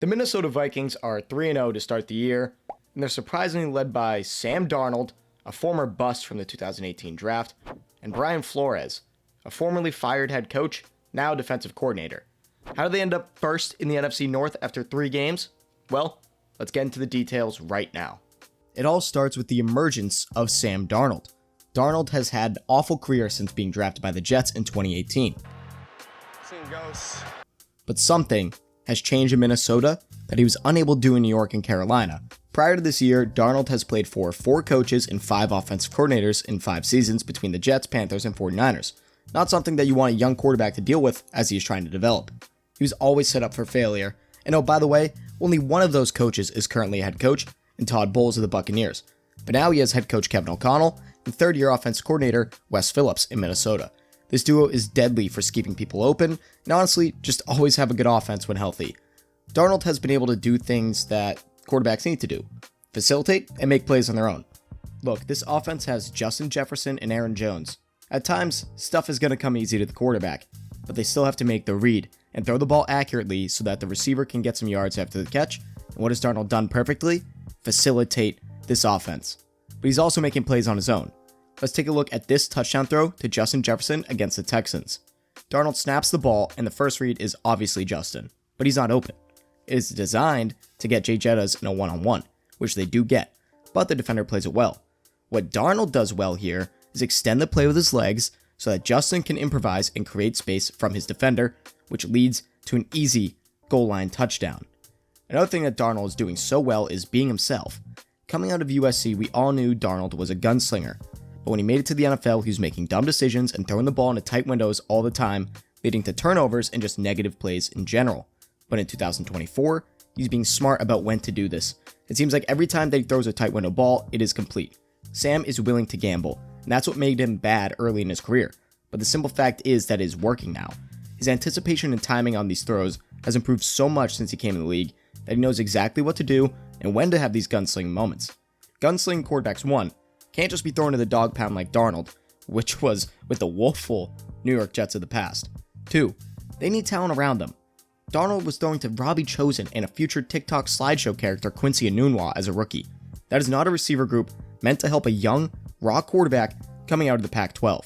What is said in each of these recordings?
The Minnesota Vikings are 3-0 to start the year, and they're surprisingly led by Sam Darnold, a former bust from the 2018 draft, and Brian Flores, a formerly fired head coach, now defensive coordinator. How did they end up first in the NFC North after 3 games? Well, let's get into the details right now. It all starts with the emergence of Sam Darnold. Darnold has had an awful career since being drafted by the Jets in 2018. Seeing ghosts. But something has changed in Minnesota that he was unable to do in New York and Carolina. Prior to this year, Darnold has played for 4 coaches and 5 offensive coordinators in 5 seasons between the Jets, Panthers, and 49ers. Not something that you want a young quarterback to deal with as he is trying to develop. He was always set up for failure. And oh, by the way, only one of those coaches is currently a head coach, and Todd Bowles of the Buccaneers. But now he has head coach Kevin O'Connell and third-year offensive coordinator Wes Phillips in Minnesota. This duo is deadly for keeping people open, and honestly, just always have a good offense when healthy. Darnold has been able to do things that quarterbacks need to do: facilitate and make plays on their own. Look, this offense has Justin Jefferson and Aaron Jones. At times, stuff is going to come easy to the quarterback, but they still have to make the read and throw the ball accurately so that the receiver can get some yards after the catch. And what has Darnold done perfectly? Facilitate this offense. But he's also making plays on his own. Let's take a look at this touchdown throw to Justin Jefferson against the Texans. Darnold snaps the ball, and the first read is obviously Justin, but he's not open. It is designed to get Jay Jettas in a one-on-one, which they do get, but the defender plays it well. What Darnold does well here is extend the play with his legs so that Justin can improvise and create space from his defender, which leads to an easy goal line touchdown. Another thing that Darnold is doing so well is being himself. Coming out of USC, we all knew Darnold was a gunslinger, but when he made it to the NFL, he was making dumb decisions and throwing the ball into tight windows all the time, leading to turnovers and just negative plays in general. But in 2024, he's being smart about when to do this. It seems like every time that he throws a tight window ball, it is complete. Sam is willing to gamble, and that's what made him bad early in his career. But the simple fact is that it is working now. His anticipation and timing on these throws has improved so much since he came in the league that he knows exactly what to do and when to have these gunslinging moments. Gunslinging quarterbacks, 1, can't just be thrown to the dog pound like Darnold, which was with the woeful New York Jets of the past. 2, they need talent around them. Darnold was throwing to Robbie Chosen and a future TikTok slideshow character Quincy Enunwa as a rookie. That is not a receiver group meant to help a young, raw quarterback coming out of the Pac-12.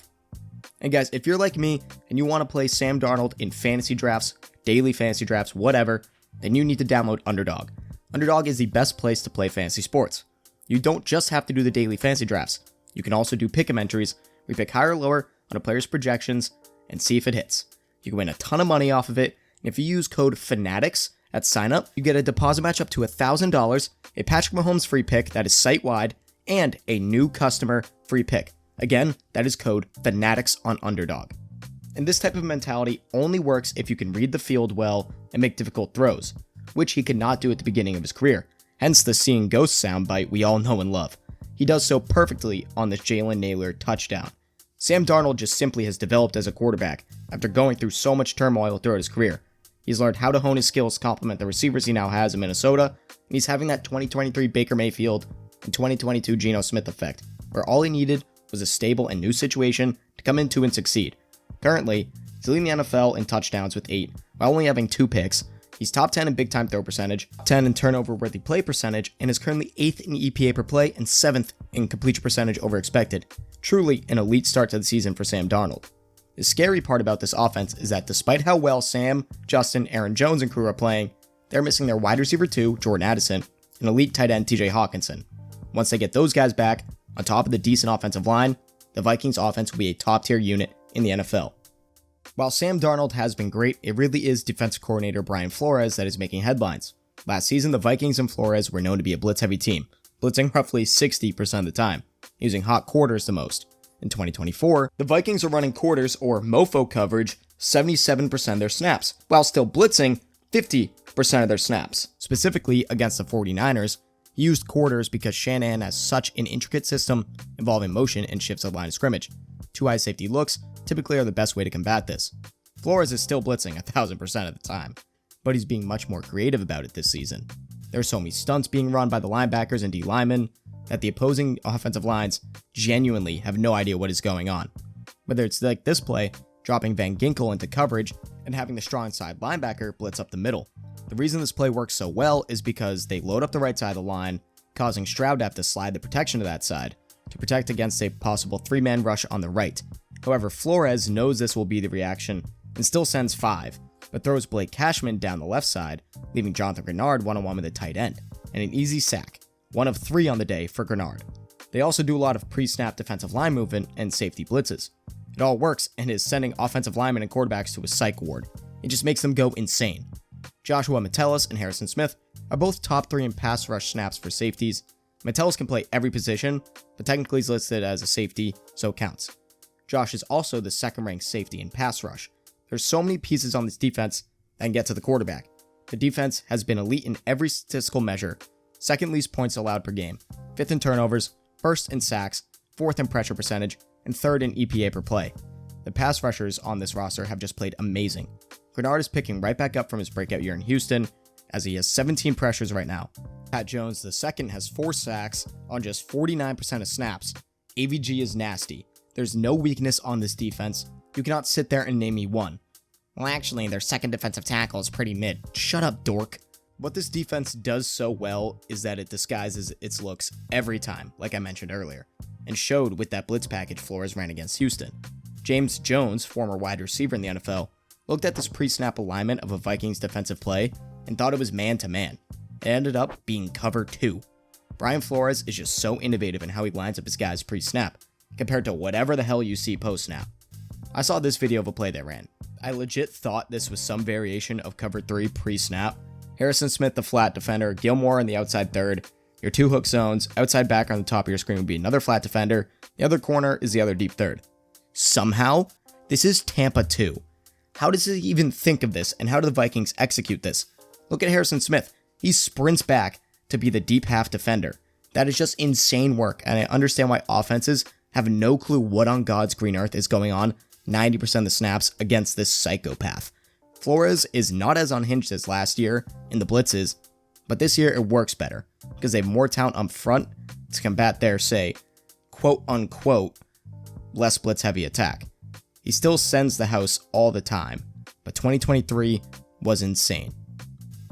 And guys, if you're like me and you want to play Sam Darnold in fantasy drafts, daily fantasy drafts, whatever, then you need to download Underdog. Underdog is the best place to play fantasy sports. You don't just have to do the daily fantasy drafts. You can also do pick'em entries where you pick higher or lower on a player's projections and see if it hits. You can win a ton of money off of it, and if you use code FANATICS at sign-up, you get a deposit match up to $1,000, a Patrick Mahomes free pick that is site-wide, and a new customer free pick. Again, that is code FANATICS on Underdog. And this type of mentality only works if you can read the field well and make difficult throws, which he could not do at the beginning of his career. Hence the seeing ghosts soundbite we all know and love. He does so perfectly on this Jalen Nailor touchdown. Sam Darnold just simply has developed as a quarterback after going through so much turmoil throughout his career. He's learned how to hone his skills to complement the receivers he now has in Minnesota, and he's having that 2023 Baker Mayfield and 2022 Geno Smith effect, where all he needed was a stable and new situation to come into and succeed. Currently, he's leading the NFL in touchdowns with 8, while only having 2 picks. He's top 10 in big time throw percentage, top 10 in turnover worthy play percentage, and is currently 8th in EPA per play and 7th in completion percentage over expected. Truly an elite start to the season for Sam Darnold. The scary part about this offense is that despite how well Sam, Justin, Aaron Jones, and crew are playing, they're missing their wide receiver 2, Jordan Addison, and elite tight end TJ Hawkinson. Once they get those guys back, on top of the decent offensive line, the Vikings offense will be a top tier unit in the NFL. While Sam Darnold has been great, it really is defensive coordinator Brian Flores that is making headlines. Last season, the Vikings and Flores were known to be a blitz-heavy team, blitzing roughly 60% of the time, using hot quarters the most. In 2024, the Vikings are running quarters or MOFO coverage 77% of their snaps, while still blitzing 50% of their snaps. Specifically against the 49ers, he used quarters because Shanahan has such an intricate system involving motion and shifts at line of scrimmage. 2 high safety looks typically are the best way to combat this. Flores is still blitzing 1000% of the time, but he's being much more creative about it this season. There are so many stunts being run by the linebackers and D linemen that the opposing offensive lines genuinely have no idea what is going on. Whether it's like this play, dropping Van Ginkel into coverage and having the strong side linebacker blitz up the middle. The reason this play works so well is because they load up the right side of the line, causing Stroud to have to slide the protection to that side to protect against a possible 3-man rush on the right. However, Flores knows this will be the reaction and still sends 5, but throws Blake Cashman down the left side, leaving Jonathan Grenard one-on-one with the tight end, and an easy sack, 1 of 3 on the day for Grenard. They also do a lot of pre-snap defensive line movement and safety blitzes. It all works and is sending offensive linemen and quarterbacks to a psych ward. It just makes them go insane. Joshua Metellus and Harrison Smith are both top 3 in pass rush snaps for safeties. Metellus can play every position, but technically is listed as a safety, so it counts. Josh is also the second-ranked safety in pass rush. There's so many pieces on this defense that can get to the quarterback. The defense has been elite in every statistical measure, second least points allowed per game, 5th in turnovers, 1st in sacks, 4th in pressure percentage, and 3rd in EPA per play. The pass rushers on this roster have just played amazing. Grenard is picking right back up from his breakout year in Houston, as he has 17 pressures right now. Pat Jones II has 4 sacks on just 49% of snaps. AVG is nasty. There's no weakness on this defense. You cannot sit there and name me one. Well, actually, their second defensive tackle is pretty mid. Shut up, dork. What this defense does so well is that it disguises its looks every time, like I mentioned earlier, and showed with that blitz package Flores ran against Houston. James Jones, former wide receiver in the NFL, looked at this pre-snap alignment of a Vikings defensive play and thought it was man-to-man. It ended up being cover 2. Brian Flores is just so innovative in how he lines up his guys pre-snap, compared to whatever the hell you see post-snap. I saw this video of a play they ran. I legit thought this was some variation of cover 3 pre-snap. Harrison Smith, the flat defender, Gilmore in the outside third, your 2 hook zones, outside back on the top of your screen would be another flat defender, the other corner is the other deep third. Somehow, this is Tampa 2. How does he even think of this, and how do the Vikings execute this? Look at Harrison Smith. He sprints back to be the deep half defender. That is just insane work, and I understand why offenses have no clue what on God's green earth is going on 90% of the snaps against this psychopath. Flores is not as unhinged as last year in the blitzes, but this year it works better because they have more talent up front to combat their, say, quote-unquote, less blitz-heavy attack. He still sends the house all the time, but 2023 was insane.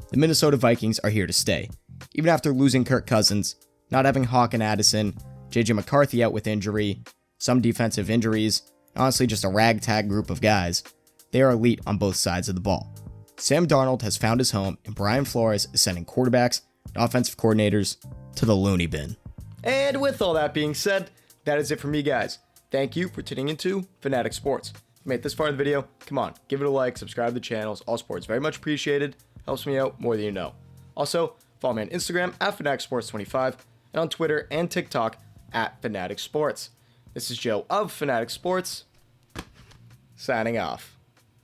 The Minnesota Vikings are here to stay. Even after losing Kirk Cousins, not having Hawk and Addison, JJ McCarthy out with injury, some defensive injuries, honestly just a ragtag group of guys, they are elite on both sides of the ball. Sam Darnold has found his home, and Brian Flores is sending quarterbacks and offensive coordinators to the loony bin. And with all that being said, that is it for me, guys. Thank you for tuning into Fanatic Sports. If you made it this far in the video, come on, give it a like, subscribe to the channels. All sports very much appreciated. Helps me out more than you know. Also, follow me on Instagram at FanaticSports25 and on Twitter and TikTok at Fanatic Sports. This is Joe of Fanatic Sports, signing off.